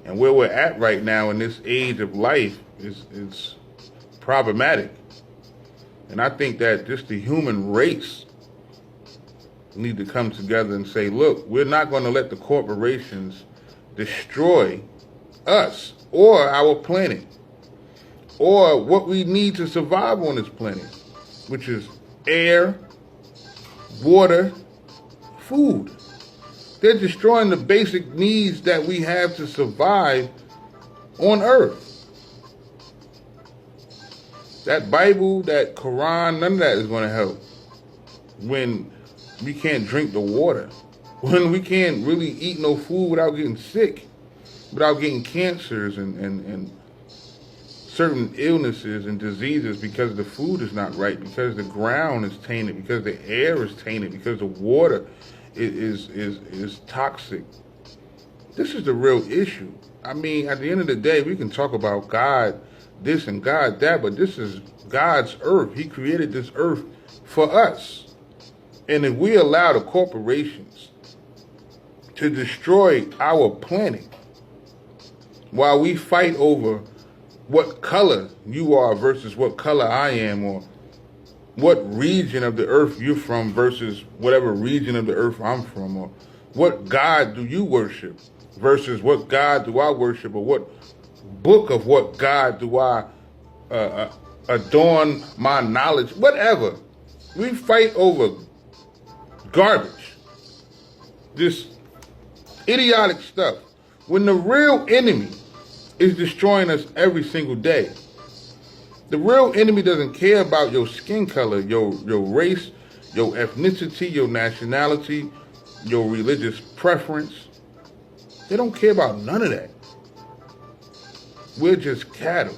And where we're at right now in this age of life is problematic. And I think that just the human race need to come together and say, look, we're not going to let the corporations destroy us or our planet or what we need to survive on this planet, which is air, water, food. They're destroying the basic needs that we have to survive on Earth. That Bible, that Quran, none of that is going to help when we can't drink the water, when we can't really eat no food without getting sick, without getting cancers and certain illnesses and diseases because the food is not right, because the ground is tainted, because the air is tainted, because the water is toxic. This is the real issue. I mean, at the end of the day, we can talk about God this and God that, but this is God's earth. He created this earth for us. And if we allow the corporations to destroy our planet while we fight over what color you are versus what color I am, or what region of the earth you're from versus whatever region of the earth I'm from, or what God do you worship versus what God do I worship, or what book of what God do I adorn my knowledge, whatever. We fight over garbage, this idiotic stuff, when the real enemy is destroying us every single day. The real enemy doesn't care about your skin color, your race, your ethnicity, your nationality, your religious preference. They don't care about none of that. We're just cattle.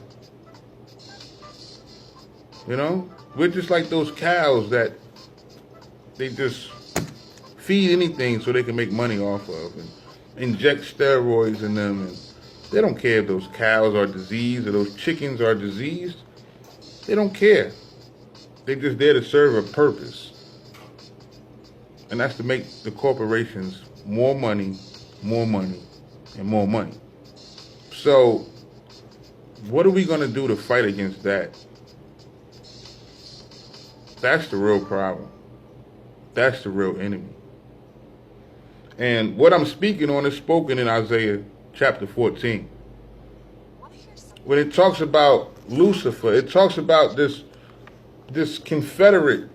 You know? We're just like those cows that they just feed anything so they can make money off of and inject steroids in them. And they don't care if those cows are diseased or those chickens are diseased. They don't care. They're just there to serve a purpose. And that's to make the corporations more money, and more money. So, what are we going to do to fight against that? That's the real problem. That's the real enemy. And what I'm speaking on is spoken in Isaiah chapter 14. When it talks about Lucifer, it talks about this Confederate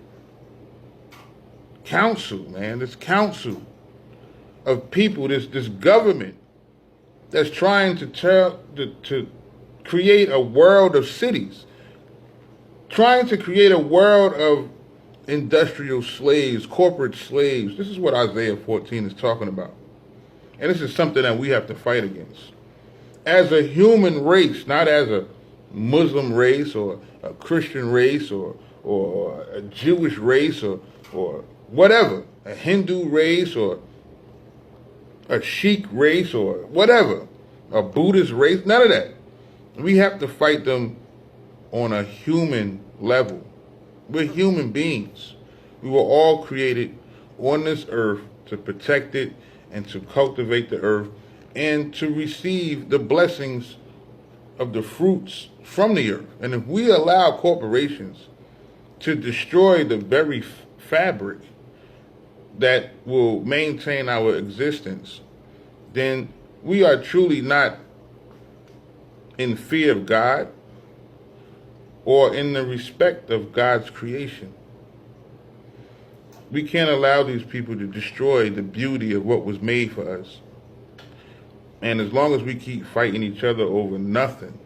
council, man, this council of people, this government that's trying to create a world of cities, trying to create a world of industrial slaves, corporate slaves. This is what Isaiah 14 is talking about. And this is something that we have to fight against. As a human race, not as a Muslim race or a Christian race or a Jewish race or whatever, a Hindu race or a Sikh race or whatever, a Buddhist race, none of that. We have to fight them on a human level. We're human beings. We were all created on this earth to protect it and to cultivate the earth and to receive the blessings of the fruits from the earth. And if we allow corporations to destroy the very fabric that will maintain our existence, then we are truly not in fear of God or in the respect of God's creation. We can't allow these people to destroy the beauty of what was made for us. And as long as we keep fighting each other over nothing,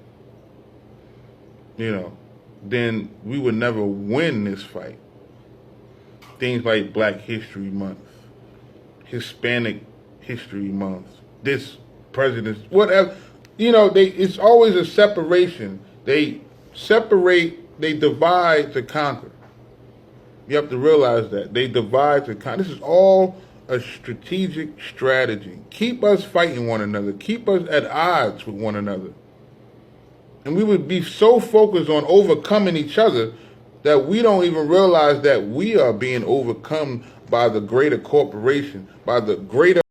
then we would never win this fight. Things like Black History Month, Hispanic History Month, this president's, whatever. It's always a separation. They separate, they divide to conquer. You have to realize that. They divide to conquer. This is all a strategic strategy. Keep us fighting one another. Keep us at odds with one another. And we would be so focused on overcoming each other that we don't even realize that we are being overcome by the greater corporation, by the greater